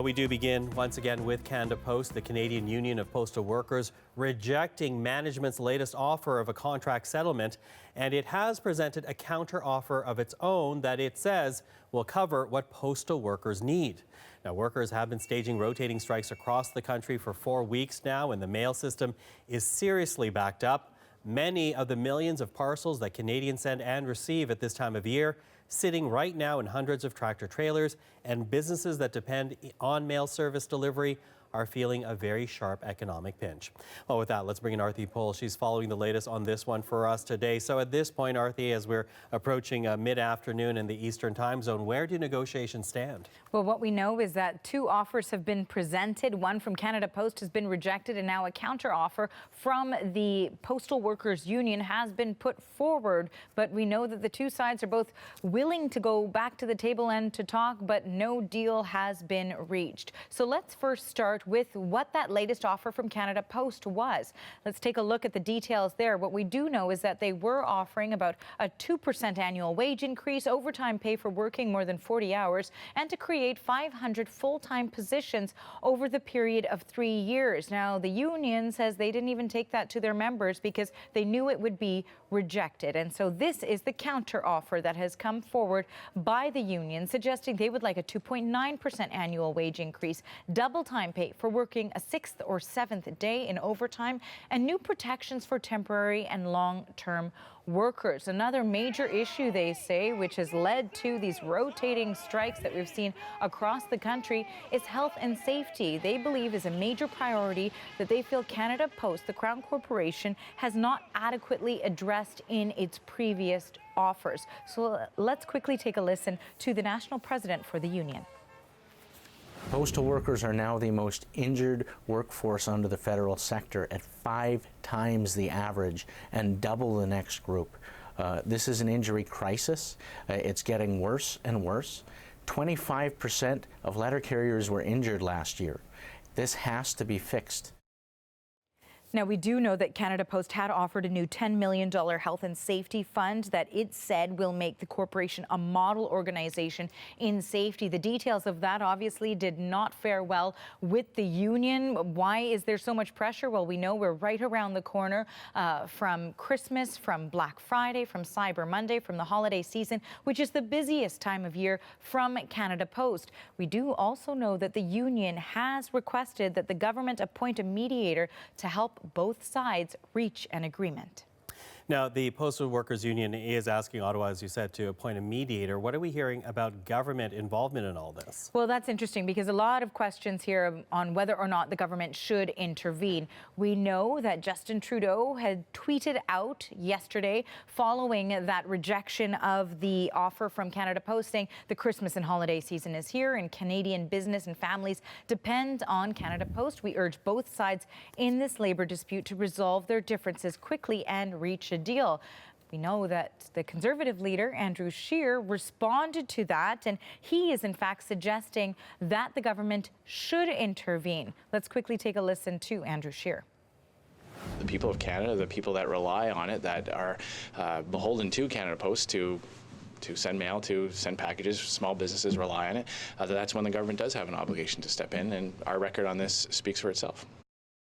We do begin once again with Canada Post, the Canadian Union of Postal Workers, rejecting management's latest offer of a contract settlement, and it has presented a counter-offer of its own that it says will cover what postal workers need. Now, workers have been staging rotating strikes across the country for 4 weeks now, and the mail system is seriously backed up. Many of the millions of parcels that Canadians send and receive at this time of year sitting right now in hundreds of tractor trailers, and businesses that depend on mail service delivery are feeling a very sharp economic pinch. Well, with that, let's bring in Arthi Pohl. She's following the latest on this one for us today. So at this point, Arthi, as we're approaching mid-afternoon in the Eastern time zone, where do negotiations stand? Well, what we know is that 2 offers have been presented. One from Canada Post has been rejected, and now a counter-offer from the Postal Workers Union has been put forward. But we know that the 2 sides are both willing to go back to the table and to talk, but no deal has been reached. So let's first start with what that latest offer from Canada Post was. Let's take a look at the details there. What we do know is that they were offering about a 2% annual wage increase, overtime pay for working more than 40 hours, and to create 500 full-time positions over the period of 3 years. Now, the union says they didn't even take that to their members because they knew it would be rejected. And so this is the counter offer that has come forward by the union, suggesting they would like a 2.9% annual wage increase, double time pay for working a 6th or 7th day in overtime, and new protections for temporary and long-term workers. Another major issue, they say, which has led to these rotating strikes that we've seen across the country, is health and safety. They believe is a major priority that they feel Canada Post, the Crown Corporation, has not adequately addressed in its previous offers. So let's quickly take a listen to the national president for the union. Postal workers are now the most injured workforce under the federal sector at 5 times the average and double the next group. This is an injury crisis. It's getting worse and worse. 25% of letter carriers were injured last year. This has to be fixed. Now, we do know that Canada Post had offered a new $10 million health and safety fund that it said will make the corporation a model organization in safety. The details of that obviously did not fare well with the union. Why is there so much pressure? Well, we know we're right around the corner from Christmas, from Black Friday, from Cyber Monday, from the holiday season, which is the busiest time of year from Canada Post. We do also know that the union has requested that the government appoint a mediator to help both sides reach an agreement. Now, the Postal Workers Union is asking Ottawa, as you said, to appoint a mediator. What are we hearing about government involvement in all this? Well, that's interesting because a lot of questions here on whether or not the government should intervene. We know that Justin Trudeau had tweeted out yesterday following that rejection of the offer from Canada Post, saying the Christmas and holiday season is here and Canadian business and families depend on Canada Post. We urge both sides in this labor dispute to resolve their differences quickly and reach a deal. We know that the Conservative leader, Andrew Scheer, responded to that, and he is in fact suggesting that the government should intervene. Let's quickly take a listen to Andrew Scheer. The people of Canada, the people that rely on it, that are beholden to Canada Post to send mail, to send packages, small businesses rely on it, that's when the government does have an obligation to step in, and our record on this speaks for itself.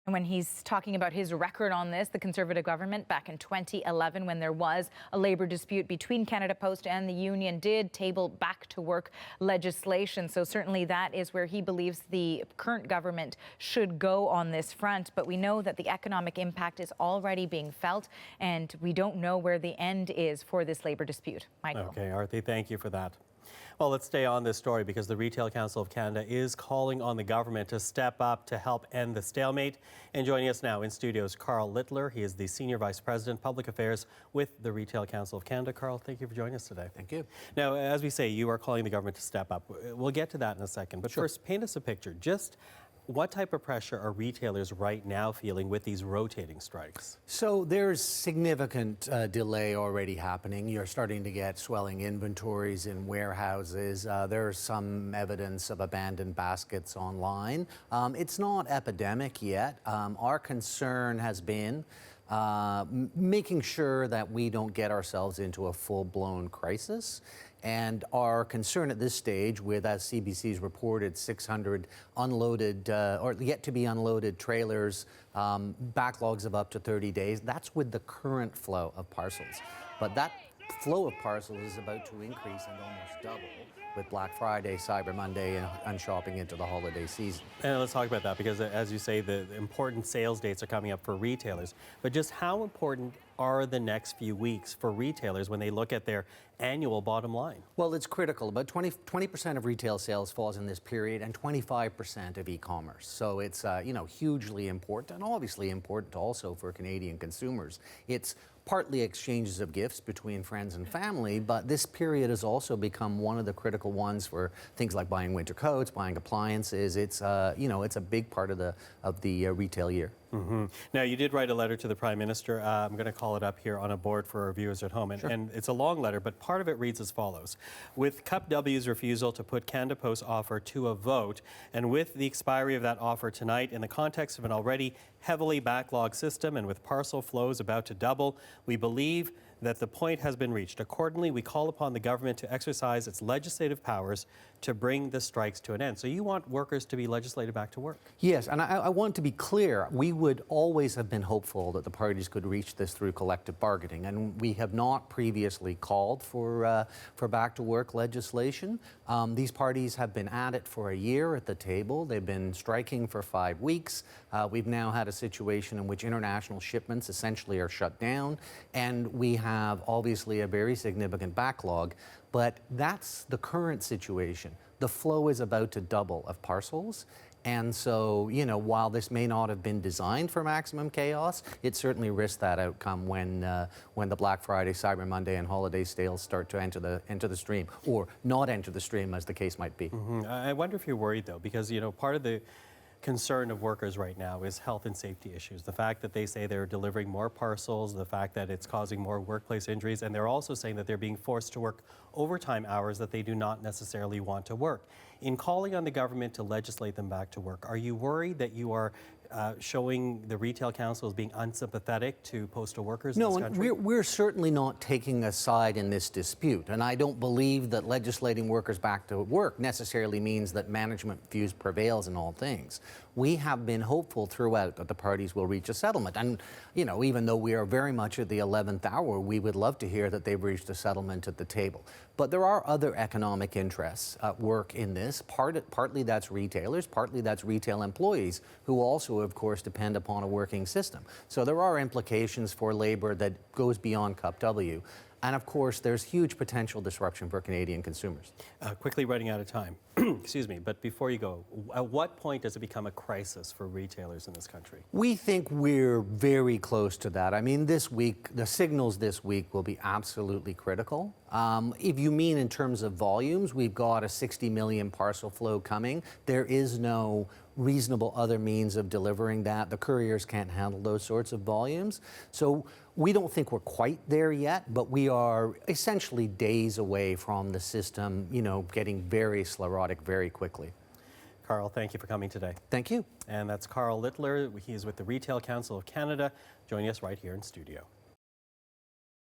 And when he's talking about his record on this, the Conservative government back in 2011, when there was a labor dispute between Canada Post and the union, did table back to work legislation. So certainly that is where he believes the current government should go on this front. But we know that the economic impact is already being felt, and we don't know where the end is for this labor dispute. Michael. Okay, Arthi, thank you for that. Well, let's stay on this story because the Retail Council of Canada is calling on the government to step up to help end the stalemate. And joining us now in studio is Carl Littler. He is the Senior Vice President, Public Affairs with the Retail Council of Canada. Carl, thank you for joining us today. Thank you. Now, as we say, you are calling the government to step up. We'll get to that in a second. But first, paint us a picture. Just what type of pressure are retailers right now feeling with these rotating strikes? So there's significant delay already happening. You're starting to get swelling inventories in warehouses. There's some evidence of abandoned baskets online. It's not epidemic yet. Our concern has been making sure that we don't get ourselves into a full-blown crisis. And our concern at this stage with, as CBC's reported, 600 unloaded or yet to be unloaded trailers, backlogs of up to 30 days, that's with the current flow of parcels. But that flow of parcels is about to increase and almost double with Black Friday, Cyber Monday, and shopping into the holiday season. And let's talk about that because, as you say, the important sales dates are coming up for retailers. But just how important are the next few weeks for retailers when they look at their annual bottom line? Well, it's critical. About 20% of retail sales falls in this period and 25% of e-commerce. So it's hugely important and obviously important also for Canadian consumers. It's partly exchanges of gifts between friends and family, but this period has also become one of the critical ones for things like buying winter coats, buying appliances. It's it's a big part of the retail year. Mm-hmm. Now, you did write a letter to the Prime Minister. I'm going to call it up here on a board for our viewers at home. And it's a long letter, but part of it reads as follows. With Cup W's refusal to put Canada Post's offer to a vote, and with the expiry of that offer tonight in the context of an already heavily backlogged system and with parcel flows about to double, we believe that the point has been reached. Accordingly, we call upon the government to exercise its legislative powers to bring the strikes to an end. So you want workers to be legislated back to work? Yes, and I want to be clear. We would always have been hopeful that the parties could reach this through collective bargaining, and we have not previously called for back to work legislation. These parties have been at it for a year at the table. They've been striking for 5 weeks. We've now had a situation in which international shipments essentially are shut down, and we have obviously a very significant backlog. But that's the current situation. The flow is about to double of parcels. And so, while this may not have been designed for maximum chaos, it certainly risks that outcome when the Black Friday, Cyber Monday, and holiday sales start to enter the stream, or not enter the stream, as the case might be. Mm-hmm. I wonder if you're worried, though, because, part of the concern of workers right now is health and safety issues. The fact that they say they're delivering more parcels, the fact that it's causing more workplace injuries, and they're also saying that they're being forced to work overtime hours that they do not necessarily want to work. In calling on the government to legislate them back to work, are you worried that you are showing the Retail Council as being unsympathetic to postal workers in this country? No, we're certainly not taking a side in this dispute. And I don't believe that legislating workers back to work necessarily means that management views prevails in all things. We have been hopeful throughout that the parties will reach a settlement. And, even though we are very much at the 11th hour, we would love to hear that they've reached a settlement at the table. But there are other economic interests at work in this. Partly that's retailers, partly that's retail employees who also, of course, depend upon a working system. So there are implications for labor that goes beyond Cup W. And of course, there's huge potential disruption for Canadian consumers. Quickly running out of time. Excuse me, but before you go, at what point does it become a crisis for retailers in this country? We think we're very close to that. I mean, this week, the signals this week will be absolutely critical. If you mean in terms of volumes, we've got a 60 million parcel flow coming. There is no reasonable other means of delivering that. The couriers can't handle those sorts of volumes. So we don't think we're quite there yet, but we are essentially days away from the system, getting very sclerotic very quickly. Carl, thank you for coming today. Thank you. And that's Carl Littler. He is with the Retail Council of Canada, joining us right here in studio.